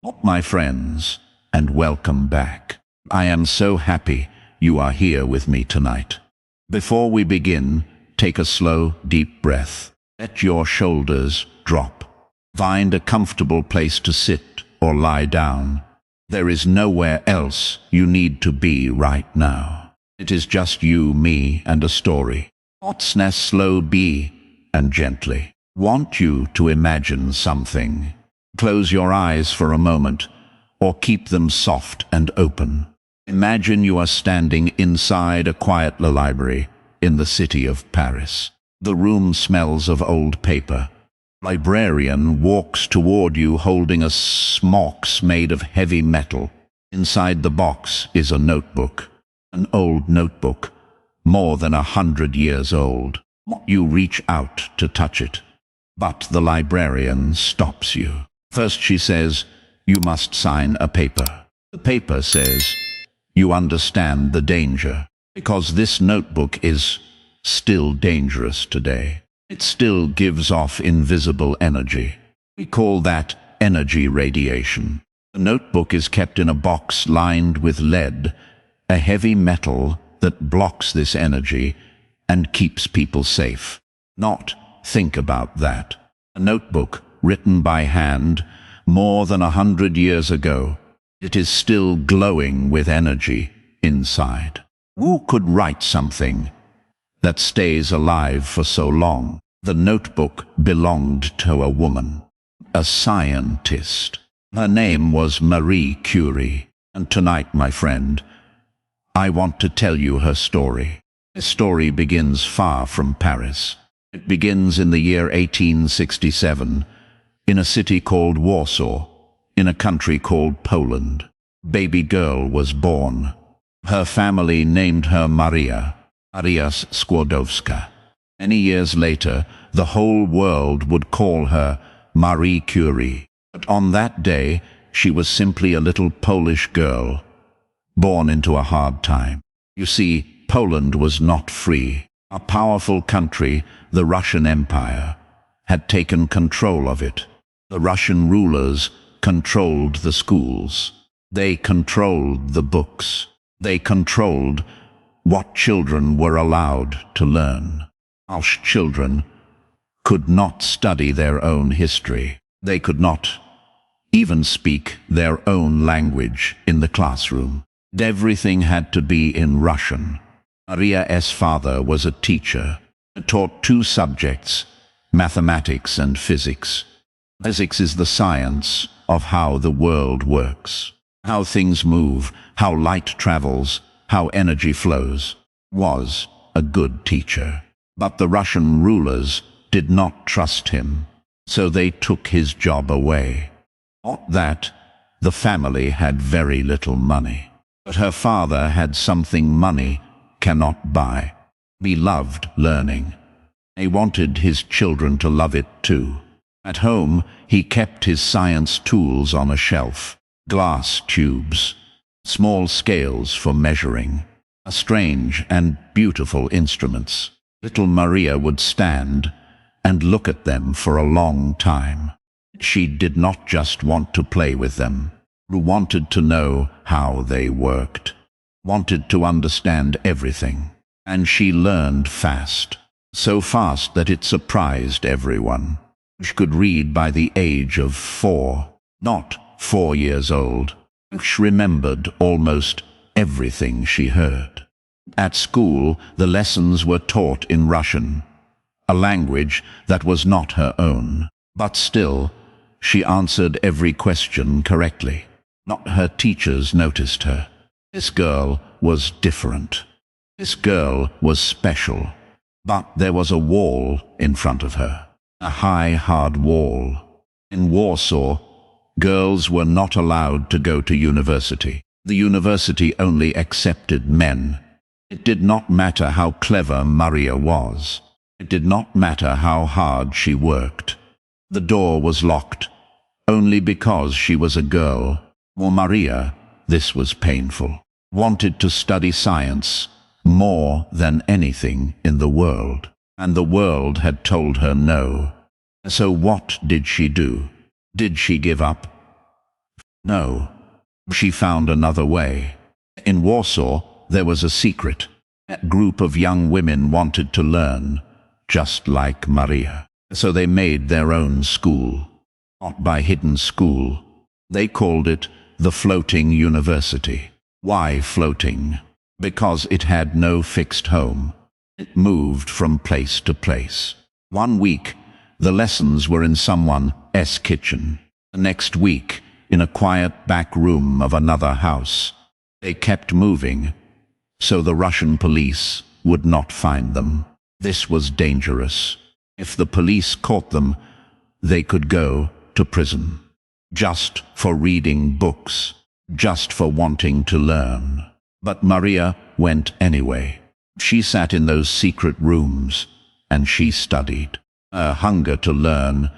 My friends, and welcome back. I am so happy you are here with me tonight. Before we begin, take a slow, deep breath. Let your shoulders drop. Find a comfortable place to sit or lie down. There is nowhere else you need to be right now. It is just you, me, and a story. What's slow be and gently. Want you to imagine something. Close your eyes for a moment, or keep them soft and open. Imagine you are standing inside a quiet library in the city of Paris. The room smells of old paper. Librarian walks toward you holding a box made of heavy metal. Inside the box is a notebook, an old notebook, more than 100 years old. You reach out to touch it, but the librarian stops you. First she says, "You must sign a paper." The paper says, "You understand the danger, because this notebook is still dangerous today. It still gives off invisible energy. We call that energy radiation." The notebook is kept in a box lined with lead, a heavy metal that blocks this energy and keeps people safe. Not think about that. A notebook written by hand more than 100 years ago. It is still glowing with energy inside. Who could write something that stays alive for so long? The notebook belonged to a woman, a scientist. Her name was Marie Curie. And tonight, my friend, I want to tell you her story. This story begins far from Paris. It begins in the year 1867, in a city called Warsaw, in a country called Poland. Baby girl was born. Her family named her Maria Skłodowska. Many years later, the whole world would call her Marie Curie. But on that day, she was simply a little Polish girl, born into a hard time. You see, Poland was not free. A powerful country, the Russian Empire, had taken control of it. The Russian rulers controlled the schools. They controlled the books. They controlled what children were allowed to learn. Our children could not study their own history. They could not even speak their own language in the classroom. Everything had to be in Russian. Maria's father was a teacher, taught 2 subjects, mathematics and physics. Physics is the science of how the world works, how things move, how light travels, how energy flows. Was a good teacher. But the Russian rulers did not trust him, so they took his job away. Not that the family had very little money, but her father had something money cannot buy. He loved learning. He wanted his children to love it too. At home, he kept his science tools on a shelf. Glass tubes, small scales for measuring, strange and beautiful instruments. Little Maria would stand and look at them for a long time. She did not just want to play with them. She wanted to know how they worked, wanted to understand everything. And she learned fast, so fast that it surprised everyone. She could read by the age of 4, not 4 years old. She remembered almost everything she heard. At school, the lessons were taught in Russian, a language that was not her own. But still, she answered every question correctly. Not her teachers noticed her. This girl was different. This girl was special. But there was a wall in front of her, a high, hard wall. In Warsaw, girls were not allowed to go to university. The university only accepted men. It did not matter how clever Maria was. It did not matter how hard she worked. The door was locked, only because she was a girl. For Maria, this was painful. Wanted to study science more than anything in the world. And the world had told her no. So what did she do? Did she give up? No, she found another way. In Warsaw, there was a secret. A group of young women wanted to learn, just like Maria. So they made their own school. Not by hidden school. They called it the Floating University. Why floating? Because it had no fixed home. It moved from place to place. One week, the lessons were in someone's kitchen. The next week, in a quiet back room of another house. They kept moving, so the Russian police would not find them. This was dangerous. If the police caught them, they could go to prison. Just for reading books, just for wanting to learn. But Maria went anyway. She sat in those secret rooms, and she studied. Her hunger to learn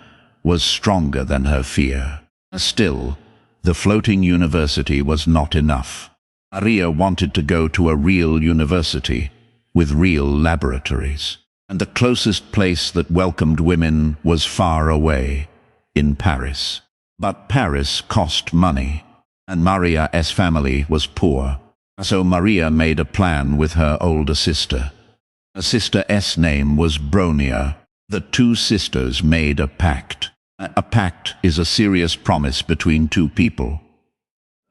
was stronger than her fear. Still, the floating university was not enough. Maria wanted to go to a real university, with real laboratories. And the closest place that welcomed women was far away, in Paris. But Paris cost money, and Maria's family was poor. So Maria made a plan with her older sister. Her sister's name was Bronia. The two sisters made a pact. A pact is a serious promise between two people.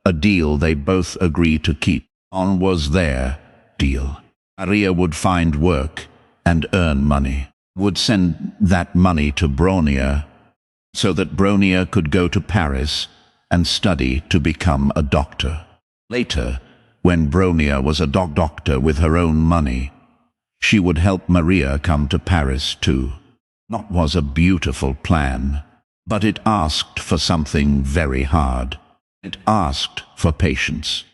A deal they both agree to keep. On was their deal. Maria would find work and earn money. Would send that money to Bronia, so that Bronia could go to Paris and study to become a doctor. Later, when Bronia was a doctor with her own money, she would help Maria come to Paris too. That was a beautiful plan, but it asked for something very hard. It asked for patience,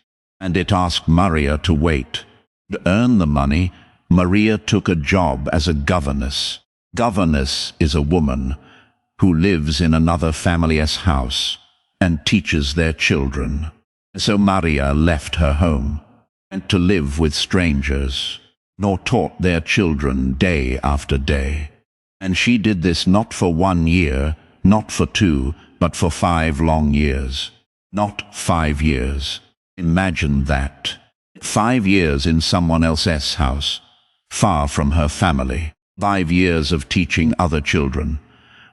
and it asked Maria to wait. To earn the money, Maria took a job as a governess. Governess is a woman who lives in another family's house and teaches their children. So Maria left her home, went to live with strangers, nor taught their children day after day. And she did this not for 1 year, not for 2, but for 5 long years. Not 5 years. Imagine that. 5 years in someone else's house, far from her family. 5 years of teaching other children,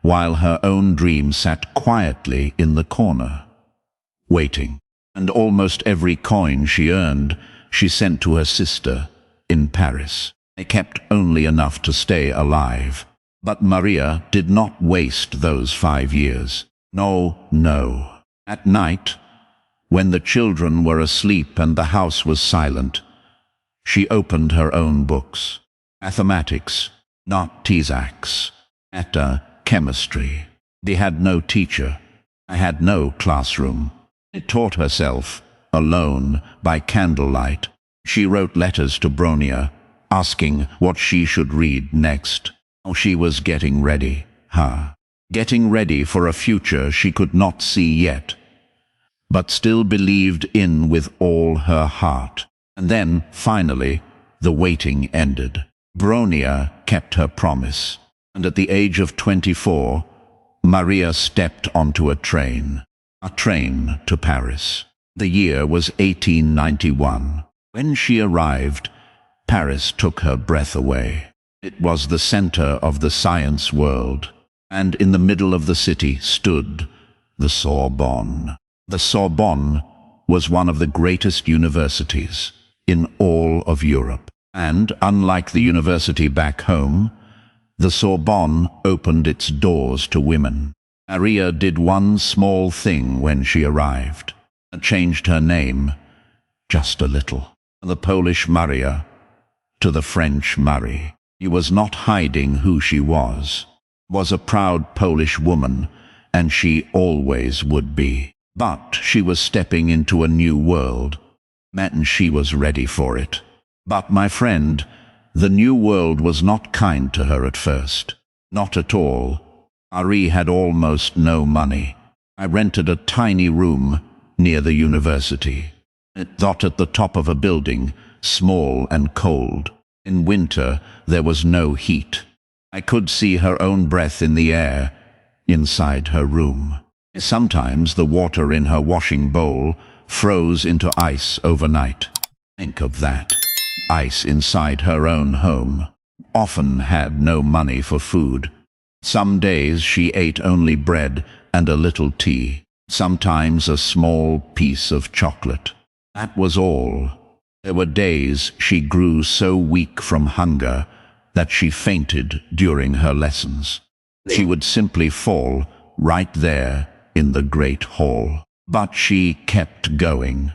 while her own dream sat quietly in the corner, waiting. And almost every coin she earned, she sent to her sister in Paris. They kept only enough to stay alive. But Maria did not waste those 5 years. No, no. At night, when the children were asleep and the house was silent, she opened her own books. Mathematics, not T-Sax. Chemistry. They had no teacher. I had no classroom. She taught herself, alone, by candlelight. She wrote letters to Bronia, asking what she should read next. She was getting ready, getting ready for a future she could not see yet, but still believed in with all her heart. And then, finally, the waiting ended. Bronia kept her promise, and at the age of 24, Maria stepped onto a train to Paris. The year was 1891. When she arrived, Paris took her breath away. It was the center of the science world, and in the middle of the city stood the Sorbonne. The Sorbonne was one of the greatest universities in all of Europe, and unlike the university back home, the Sorbonne opened its doors to women. Maria did one small thing when she arrived, and changed her name just a little. The Polish Maria to the French Marie. She was not hiding who she was a proud Polish woman, and she always would be. But she was stepping into a new world, and she was ready for it. But my friend, the new world was not kind to her at first. Not at all. Marie had almost no money. I rented a tiny room near the university. It was at the top of a building, small and cold. In winter, there was no heat. I could see her own breath in the air inside her room. Sometimes the water in her washing bowl froze into ice overnight. Think of that. Ice inside her own home. Often had no money for food. Some days she ate only bread and a little tea. Sometimes a small piece of chocolate. That was all. There were days she grew so weak from hunger that she fainted during her lessons. She would simply fall right there in the great hall. But she kept going.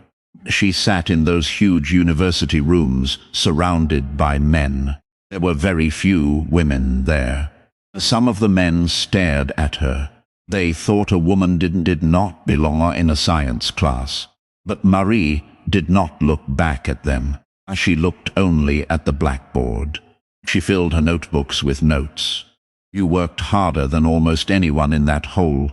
She sat in those huge university rooms surrounded by men. There were very few women there. Some of the men stared at her. They thought a woman did not belong in a science class. But Marie did not look back at them. She looked only at the blackboard. She filled her notebooks with notes. You worked harder than almost anyone in that whole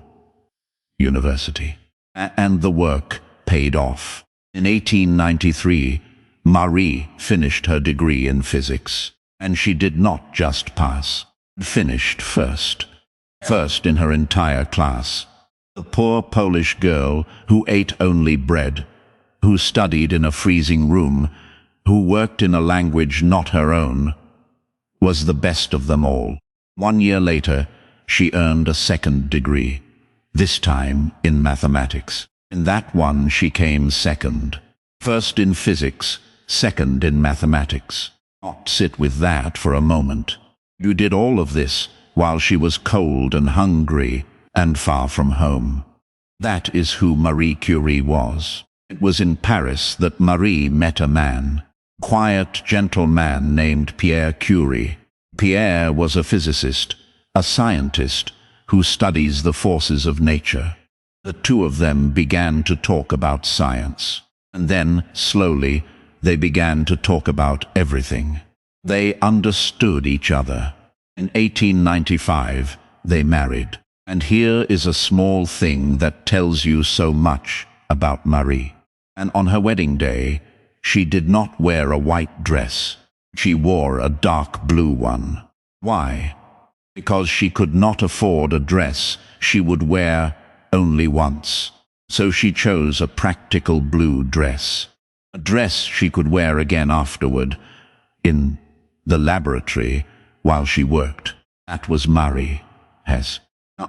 university. And the work paid off. In 1893, Marie finished her degree in physics. And she did not just pass. Finished first. First in her entire class. The poor Polish girl who ate only bread, who studied in a freezing room, who worked in a language not her own, was the best of them all. 1 year later, she earned a second degree, this time in mathematics. In that one she came second. First in physics, second in mathematics. Not sit with that for a moment. You did all of this while she was cold and hungry and far from home. That is who Marie Curie was. It was in Paris that Marie met a man. Quiet, gentle man named Pierre Curie. Pierre was a physicist, a scientist who studies the forces of nature. The two of them began to talk about science. And then, slowly, they began to talk about everything. They understood each other. In 1895, they married. And here is a small thing that tells you so much about Marie. And on her wedding day, she did not wear a white dress. She wore a dark blue one. Why? Because she could not afford a dress she would wear only once. So she chose a practical blue dress. A dress she could wear again afterward, in the laboratory, while she worked. That was Marie,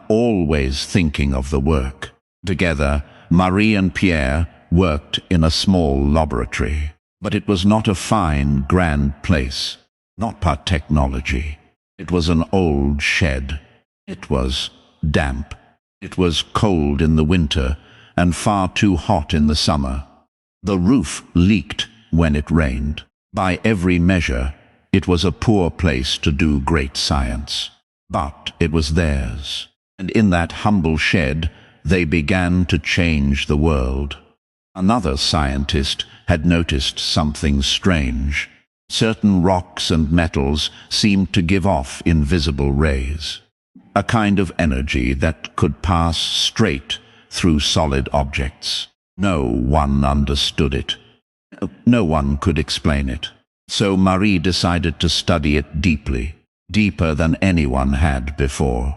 always thinking of the work. Together, Marie and Pierre worked in a small laboratory. But it was not a fine, grand place, not par technology. It was an old shed. It was damp. It was cold in the winter and far too hot in the summer. The roof leaked when it rained. By every measure, it was a poor place to do great science. But it was theirs. And in that humble shed, they began to change the world. Another scientist had noticed something strange. Certain rocks and metals seemed to give off invisible rays. A kind of energy that could pass straight through solid objects. No one understood it. No one could explain it. So Marie decided to study it deeply, deeper than anyone had before.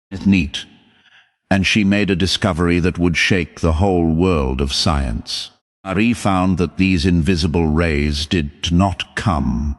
It's neat. And she made a discovery that would shake the whole world of science. Marie found that these invisible rays did not come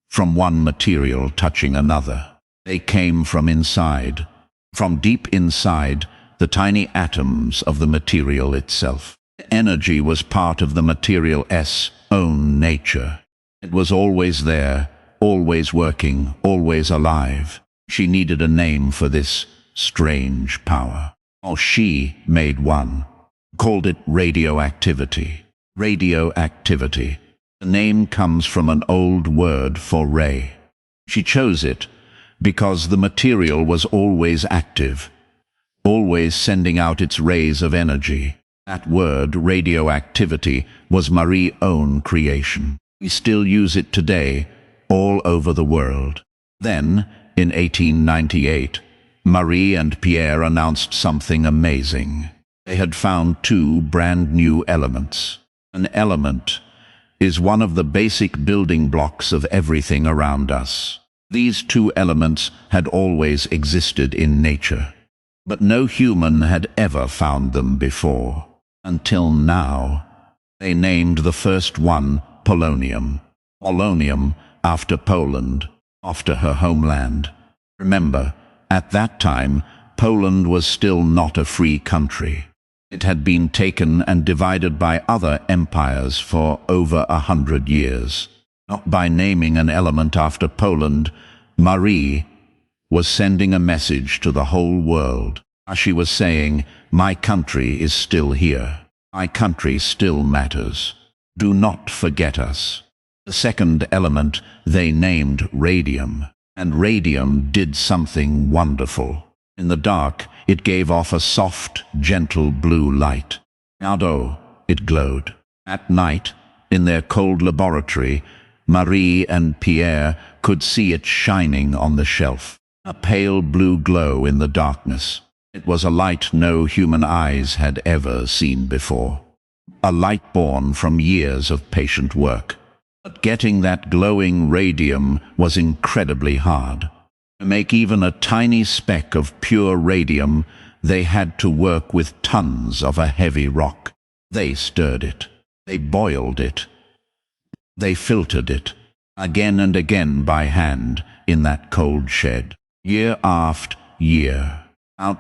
from one material touching another. They came from inside, from deep inside the tiny atoms of the material itself. Energy was part of the material's own nature. It was always there, always working, always alive. She needed a name for this strange power. Oh, she made one, called it radioactivity. Radioactivity. The name comes from an old word for ray. She chose it because the material was always active, always sending out its rays of energy. That word, radioactivity, was Marie's own creation. We still use it today, all over the world. Then, in 1898, Marie and Pierre announced something amazing. They had found two brand new elements. An element is one of the basic building blocks of everything around us. These two elements had always existed in nature. but no human had ever found them before. Until now. They named the first one polonium. Polonium after Poland, after her homeland. Remember, at that time, Poland was still not a free country. It had been taken and divided by other empires for over 100 years. Not by naming an element after Poland, Marie was sending a message to the whole world. She was saying, my country is still here. My country still matters. Do not forget us. The second element they named radium. And radium did something wonderful. In the dark, it gave off a soft, gentle blue light. Although it glowed. At night, in their cold laboratory, Marie and Pierre could see it shining on the shelf. A pale blue glow in the darkness. It was a light no human eyes had ever seen before. A light born from years of patient work. But getting that glowing radium was incredibly hard. To make even a tiny speck of pure radium, they had to work with tons of a heavy rock. They stirred it. They boiled it. They filtered it, again and again by hand, in that cold shed. Year after year.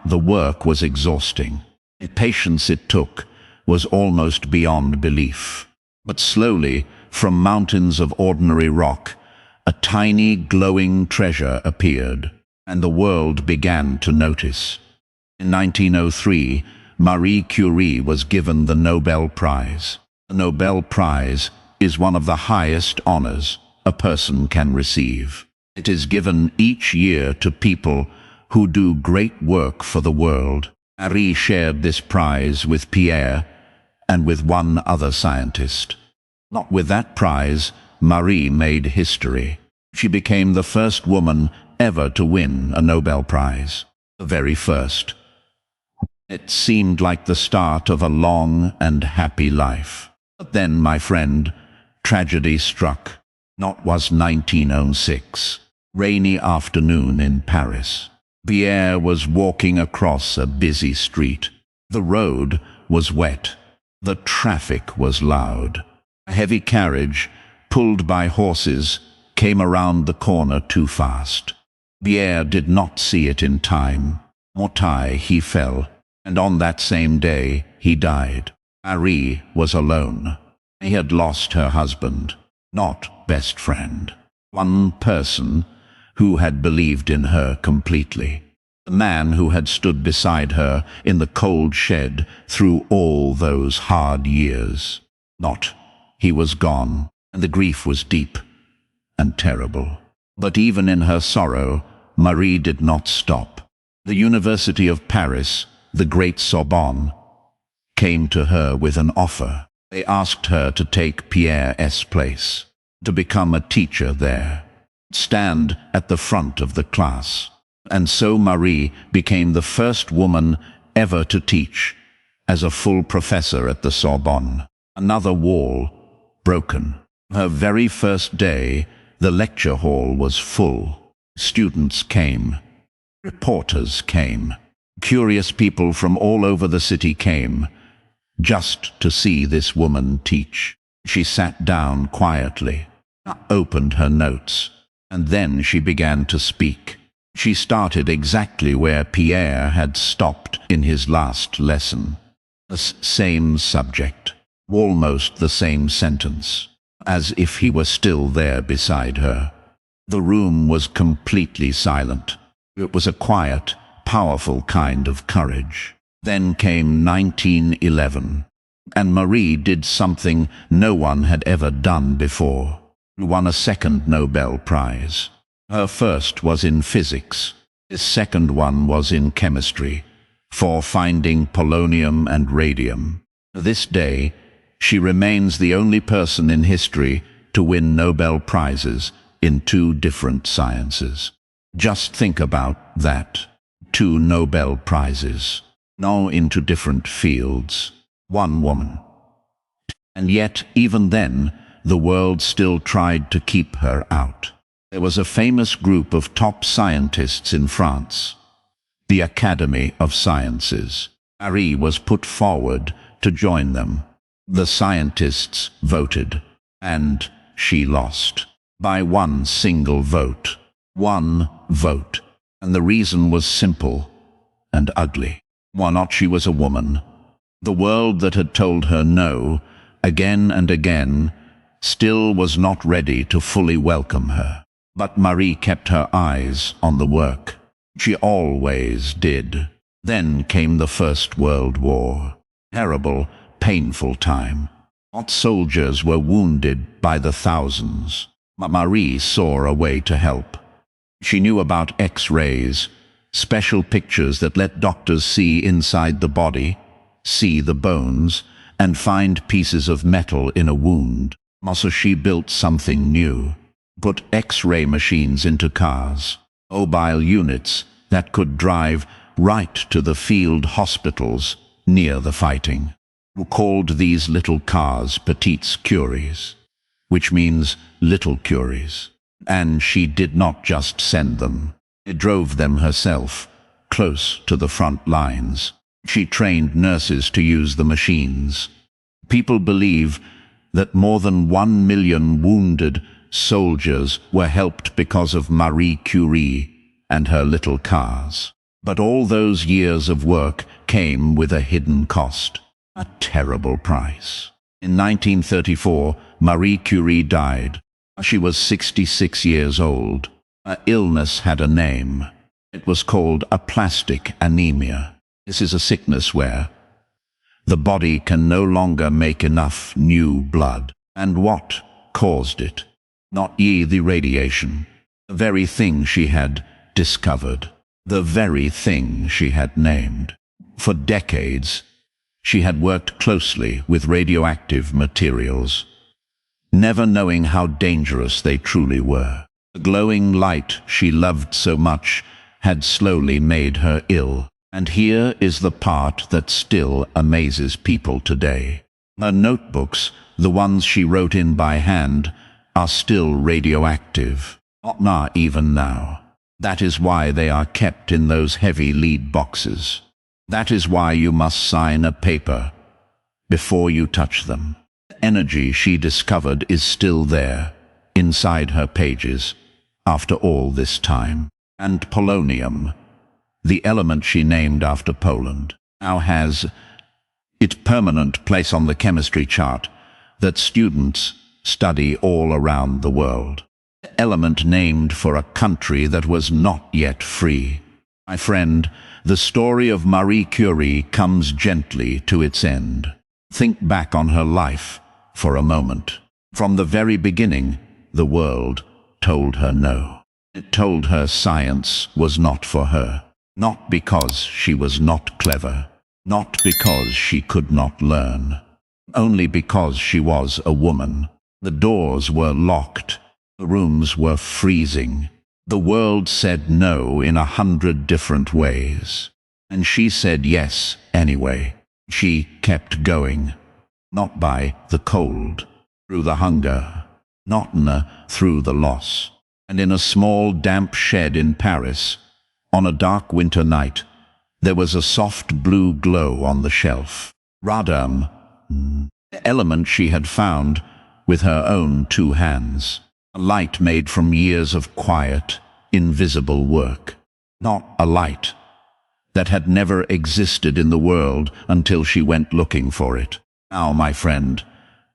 The work was exhausting. The patience it took was almost beyond belief. But slowly, from mountains of ordinary rock, a tiny glowing treasure appeared, and the world began to notice. In 1903, Marie Curie was given the Nobel Prize. The Nobel Prize is one of the highest honors a person can receive. It is given each year to people who do great work for the world. Marie shared this prize with Pierre and with one other scientist. Not with that prize, Marie made history. She became the first woman ever to win a Nobel Prize. The very first. It seemed like the start of a long and happy life. But then, my friend, tragedy struck. Not was 1906. Rainy afternoon in Paris. Pierre was walking across a busy street. The road was wet. The traffic was loud. A heavy carriage, pulled by horses, came around the corner too fast. Pierre did not see it in time. Mortai, he fell, and on that same day he died. Marie was alone. He had lost her husband, not best friend. One person who had believed in her completely. The man who had stood beside her in the cold shed through all those hard years. Not. He was gone, and the grief was deep and terrible. But even in her sorrow, Marie did not stop. The University of Paris, the great Sorbonne, came to her with an offer. They asked her to take Pierre's place, to become a teacher there, stand at the front of the class. And so Marie became the first woman ever to teach as a full professor at the Sorbonne. Another wall broken. Her very first day, the lecture hall was full. Students came. Reporters came. Curious people from all over the city came, just to see this woman teach. She sat down quietly, opened her notes, and then she began to speak. She started exactly where Pierre had stopped in his last lesson. The same subject, almost the same sentence, as if he were still there beside her. The room was completely silent. It was a quiet, powerful kind of courage. Then came 1911, and Marie did something no one had ever done before. Won a second Nobel Prize. Her first was in physics. His second one was in chemistry, for finding polonium and radium. To this day, she remains the only person in history to win Nobel Prizes in 2 different sciences. Just think about that. 2 Nobel Prizes, now into different fields. One woman. And yet, even then, the world still tried to keep her out. There was a famous group of top scientists in France. the Academy of Sciences. Marie was put forward to join them. The scientists voted, and she lost. By one single vote. One vote. And the reason was simple and ugly. Why not? She was a woman. The world that had told her no, again and again, still was not ready to fully welcome her. But Marie kept her eyes on the work. She always did. Then came the First World War. Terrible, painful time. Hot soldiers were wounded by the thousands. Marie saw a way to help. She knew about X-rays, special pictures that let doctors see inside the body, see the bones, and find pieces of metal in a wound. So she built something new. Put X-ray machines into cars, mobile units that could drive right to the field hospitals near the fighting. We called these little cars petites Curies, which means little Curies. And she did not just send them. She drove them herself, close to the front lines. She trained nurses to use the machines. People believe that more than 1 million wounded soldiers were helped because of Marie Curie and her little cars. But all those years of work came with a hidden cost, a terrible price. In 1934, Marie Curie died. She was 66 years old. Her illness had a name. It was called aplastic anemia. This is a sickness where the body can no longer make enough new blood. And what caused it? Not the radiation. The very thing she had discovered. The very thing she had named. For decades, she had worked closely with radioactive materials, never knowing how dangerous they truly were. The glowing light she loved so much had slowly made her ill. And here is the part that still amazes people today. Her notebooks, the ones she wrote in by hand, are still radioactive. Not even now. That is why they are kept in those heavy lead boxes. That is why you must sign a paper before you touch them. The energy she discovered is still there, inside her pages, after all this time. And polonium, the element she named after Poland, now has its permanent place on the chemistry chart that students study all around the world. The element named for a country that was not yet free. My friend, the story of Marie Curie comes gently to its end. Think back on her life for a moment. From the very beginning, the world told her no. It told her science was not for her. Not because she was not clever, not because she could not learn, only because she was a woman. The doors were locked, the rooms were freezing. The world said no in 100 different ways. And she said yes anyway. She kept going, not by the cold, through the hunger, not through the loss. And in a small damp shed in Paris, on a dark winter night, there was a soft blue glow on the shelf. Radium, the element she had found with her own 2 hands. A light made from years of quiet, invisible work. Not a light that had never existed in the world until she went looking for it. Now, my friend,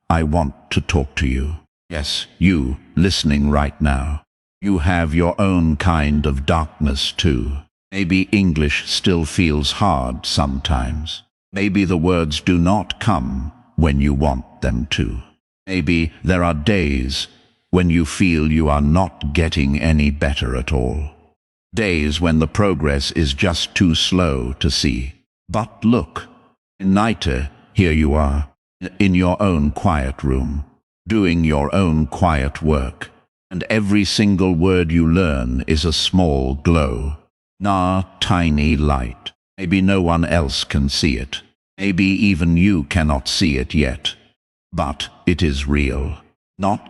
I want to talk to you. Yes, you, listening right now. You have your own kind of darkness too. Maybe English still feels hard sometimes. Maybe the words do not come when you want them to. Maybe there are days when you feel you are not getting any better at all. Days when the progress is just too slow to see. But look, Niter, here you are, in your own quiet room, doing your own quiet work. And every single word you learn is a small glow. Tiny light. Maybe no one else can see it. Maybe even you cannot see it yet. But it is real.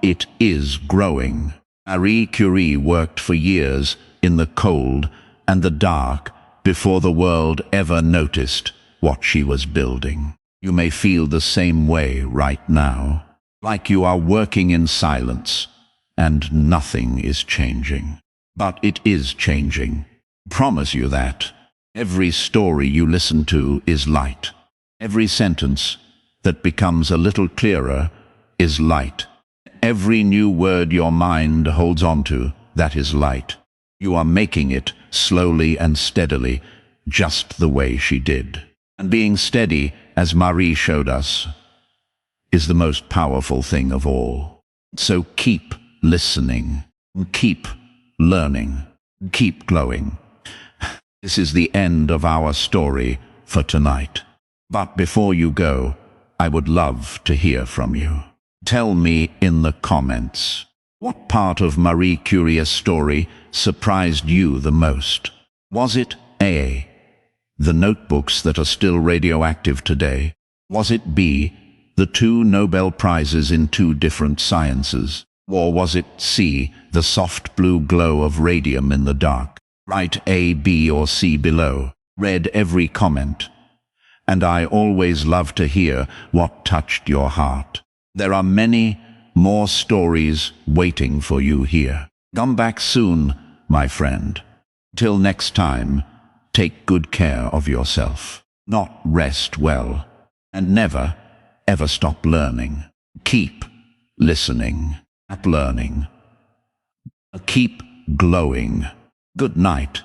It is growing. Marie Curie worked for years in the cold and the dark before the world ever noticed what she was building. You may feel the same way right now, like you are working in silence and nothing is changing. But it is changing. Promise you that. Every story you listen to is light. Every sentence that becomes a little clearer is light. Every new word your mind holds on to, that is light. You are making it slowly and steadily, just the way she did. And being steady, as Marie showed us, is the most powerful thing of all. So keep listening, keep learning, keep glowing. This is the end of our story for tonight. But before you go, I would love to hear from you. Tell me in the comments, what part of Marie Curie's story surprised you the most? Was it A, the notebooks that are still radioactive today? Was it B, the 2 Nobel Prizes in 2 different sciences? Or was it C, the soft blue glow of radium in the dark? Write A, B, or C below. Read every comment. And I always love to hear what touched your heart. There are many more stories waiting for you here. Come back soon, my friend. Till next time, take good care of yourself. Not rest well. And never, ever stop learning. Keep listening and learning. Keep glowing. Good night.